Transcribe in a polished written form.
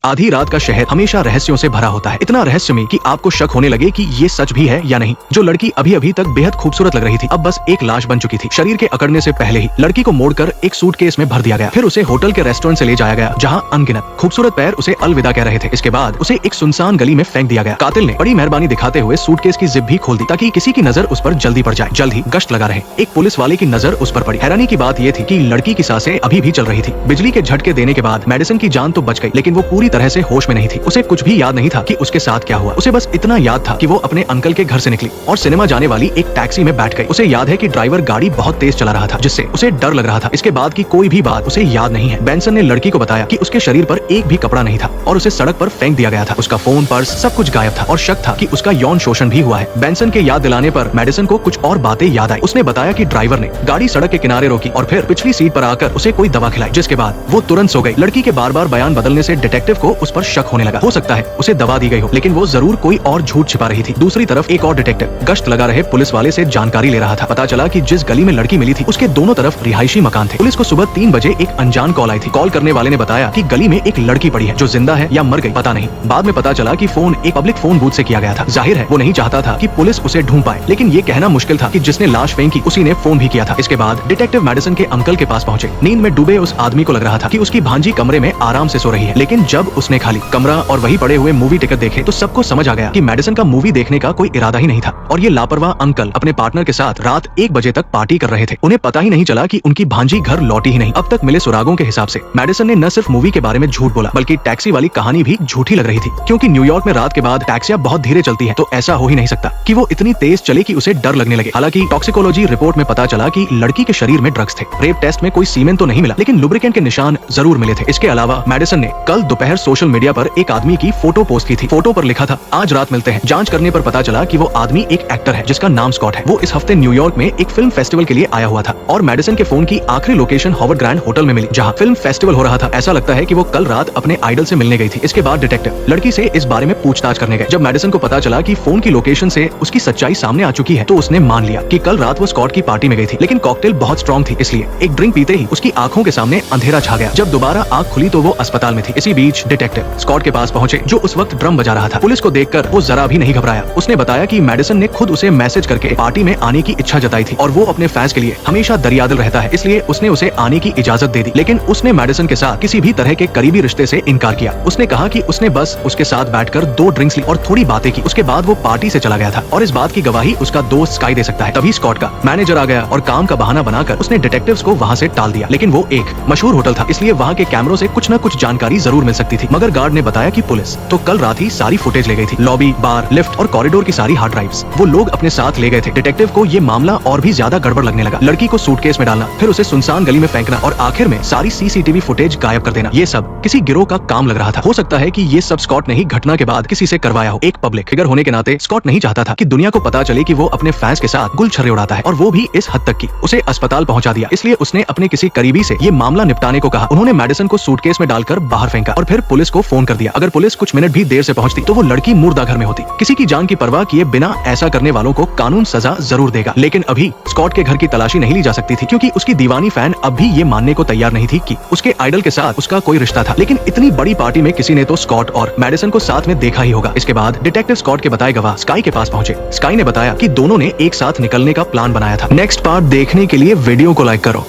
आधी रात का शहर हमेशा रहस्यों से भरा होता है, इतना रहस्यमय कि आपको शक होने लगे कि ये सच भी है या नहीं। जो लड़की अभी अभी तक बेहद खूबसूरत लग रही थी, अब बस एक लाश बन चुकी थी। शरीर के अकड़ने से पहले ही लड़की को मोड़कर एक सूटकेस में भर दिया गया, फिर उसे होटल के रेस्टोरेंट से ले जाया गया, जहां अनगिनत खूबसूरत पैर उसे अलविदा कह रहे थे। इसके बाद उसे एक सुनसान गली में फेंक दिया गया। कातिल ने बड़ी मेहरबानी दिखाते हुए सूटकेस की जिप भी खोल दी, ताकि किसी की नजर उस पर जल्दी पड़ जाए। जल्द ही गश्त लगा रहे एक पुलिस वाले की नजर उस पर पड़ी। हैरानी की बात यह थी कि लड़की की सांसें अभी भी चल रही थी। बिजली के झटके देने के बाद मेडिसन की जान तो बच गई, लेकिन वो पूरी तरह से होश में नहीं थी। उसे कुछ भी याद नहीं था कि उसके साथ क्या हुआ। उसे बस इतना याद था कि वो अपने अंकल के घर से निकली और सिनेमा जाने वाली एक टैक्सी में बैठ गई। उसे याद है कि ड्राइवर गाड़ी बहुत तेज चला रहा था, जिससे उसे डर लग रहा था। इसके बाद की कोई भी बात उसे याद नहीं है। बेंसन ने लड़की को बताया कि उसके शरीर पर एक भी कपड़ा नहीं था और उसे सड़क पर फेंक दिया गया था। उसका फोन, पर्स, सब कुछ गायब था और शक था कि उसका यौन शोषण भी हुआ है। बेंसन के याद दिलाने पर मेडिसन को कुछ और बातें याद आई। उसने बताया कि ड्राइवर ने गाड़ी सड़क के किनारे रोकी और फिर पिछली सीट पर आकर उसे कोई दवा खिलाई, जिसके बाद वो तुरंत सो गई। लड़की के बार बार बयान बदलने से डिटेक्टिव को उस पर शक होने लगा। हो सकता है उसे दवा दी गई हो, लेकिन वो जरूर कोई और झूठ छिपा रही थी। दूसरी तरफ एक और डिटेक्टिव गश्त लगा रहे पुलिस वाले से जानकारी ले रहा था। पता चला कि जिस गली में लड़की मिली थी, उसके दोनों तरफ रिहायशी मकान थे। पुलिस को सुबह 3 बजे एक अनजान कॉल आई थी। कॉल करने वाले ने बताया कि गली में एक लड़की पड़ी है, जो जिंदा है या मर गई पता नहीं। बाद में पता चला कि फोन एक पब्लिक फोन बूथ से किया गया था। जाहिर है वो नहीं चाहता था कि पुलिस उसे ढूंढ पाए, लेकिन ये कहना मुश्किल था कि जिसने लाश फेंकी उसी ने फोन भी किया था। इसके बाद डिटेक्टिव मेडिसन के अंकल के पास पहुंचे। नींद में डूबे उस आदमी को लग रहा था कि उसकी भांजी कमरे में आराम से सो रही है, लेकिन जब उसने खाली कमरा और वही पड़े हुए मूवी टिकट देखे तो सबको समझ आ गया कि मेडिसन का मूवी देखने का कोई इरादा ही नहीं था और ये लापरवाह अंकल अपने पार्टनर के साथ रात 1 बजे तक पार्टी कर रहे थे। उन्हें पता ही नहीं चला कि उनकी भांजी घर लौटी ही नहीं। अब तक मिले सुरागों के हिसाब से मेडिसन ने न सिर्फ मूवी के बारे में झूठ बोला, बल्कि टैक्सी वाली कहानी भी झूठी लग रही थी, क्योंकि न्यूयॉर्क में रात के बाद टैक्सियां बहुत धीरे चलती है, तो ऐसा हो ही नहीं सकता कि वो इतनी तेज चले कि उसे डर लगने लगे। हालांकि टॉक्सिकोलॉजी रिपोर्ट में पता चला कि लड़की के शरीर में ड्रग्स थे। रेप टेस्ट में कोई सीमेन तो नहीं मिला, लेकिन लुब्रिकेंट के निशान जरूर मिले थे। इसके अलावा मेडिसन ने कल दोपहर सोशल मीडिया पर एक आदमी की फोटो पोस्ट की थी। फोटो पर लिखा था, आज रात मिलते हैं। जांच करने पर पता चला कि वो आदमी एक एक्टर है जिसका नाम स्कॉट है। वो इस हफ्ते न्यूयॉर्क में एक फिल्म फेस्टिवल के लिए आया हुआ था और मेडिसन के फोन की आखिरी लोकेशन हॉवर्ड ग्रैंड होटल में मिली, जहां फिल्म फेस्टिवल हो रहा था। ऐसा लगता है कि वो कल रात अपने आइडल से मिलने गई थी। इसके बाद डिटेक्टिव लड़की से इस बारे में पूछताछ करने गए। जब मेडिसन को पता चला कि फोन की लोकेशन से उसकी सच्चाई सामने आ चुकी है, तो उसने मान लिया कि कल रात वो स्कॉट की पार्टी में गई थी, लेकिन कॉकटेल बहुत स्ट्रॉन्ग थी, इसलिए एक ड्रिंक पीते ही उसकी आंखों के सामने अंधेरा छा गया। जब दोबारा आंख खुली तो वो अस्पताल में थी। इसी बीच डिटेक्टिव स्कॉट के पास पहुंचे, जो उस वक्त ड्रम बजा रहा था। पुलिस को देखकर वो जरा भी नहीं घबराया। उसने बताया कि मेडिसन ने खुद उसे मैसेज करके पार्टी में आने की इच्छा जताई थी और वो अपने फैंस के लिए हमेशा दरियादिल रहता है, इसलिए उसने उसे आने की इजाजत दे दी। लेकिन उसने मेडिसन के साथ किसी भी तरह के करीबी रिश्ते से इनकार किया। उसने कहा कि उसने बस उसके साथ बैठकर 2 ड्रिंक्स ली और थोड़ी बातें की। उसके बाद वो पार्टी से चला गया था और इस बात की गवाही उसका दोस्त स्काई दे सकता है। तभी स्कॉट का मैनेजर आ गया और काम का बहाना बनाकर उसने डिटेक्टिव्स को वहाँ से टाल दिया। लेकिन वो एक मशहूर होटल था, इसलिए वहाँ के कैमरों से कुछ न कुछ जानकारी जरूर मिल सकती थी। मगर गार्ड ने बताया कि पुलिस तो कल रात ही सारी फुटेज ले गई थी। लॉबी, बार, लिफ्ट और कॉरिडोर की सारी हार्ड ड्राइव्स वो लोग अपने साथ ले गए थे। डिटेक्टिव को ये मामला और भी ज्यादा गड़बड़ लगने लगा। लड़की को सूटकेस में डालना, फिर उसे सुनसान गली में फेंकना और आखिर में सारी सीसीटीवी फुटेज गायब कर देना, ये सब किसी गिरोह का काम लग रहा था। हो सकता है कि ये सब स्कॉट ने ही घटना के बाद किसी से करवाया हो। एक पब्लिक फिगर होने के नाते स्कॉट नहीं चाहता था कि दुनिया को पता चले कि वो अपने फैंस के साथ गुलछर्रे उड़ाता है, और वो भी इस हद तक कि उसे अस्पताल पहुंचा दिया। इसलिए उसने अपने किसी करीबी से ये मामला निपटाने को कहा। उन्होंने मेडिसन को सूटकेस में डालकर बाहर फेंका और फिर पुलिस को फोन कर दिया। अगर पुलिस कुछ मिनट भी देर से पहुंचती तो वो लड़की मुर्दा घर में होती। किसी की जान की परवाह किए बिना ऐसा करने वालों को कानून सजा जरूर देगा। लेकिन अभी स्कॉट के घर की तलाशी नहीं ली जा सकती थी, क्योंकि उसकी दीवानी फैन अब भी ये मानने को तैयार नहीं थी कि उसके आइडल के साथ उसका कोई रिश्ता था। लेकिन इतनी बड़ी पार्टी में किसी ने तो स्कॉट और मेडिसन को साथ में देखा ही होगा। इसके बाद डिटेक्टिव स्कॉट के बताए गवाह स्काई के पास पहुंचे। स्काई ने बताया कि दोनों ने एक साथ निकलने का प्लान बनाया था। नेक्स्ट पार्ट देखने के लिए वीडियो को लाइक करो।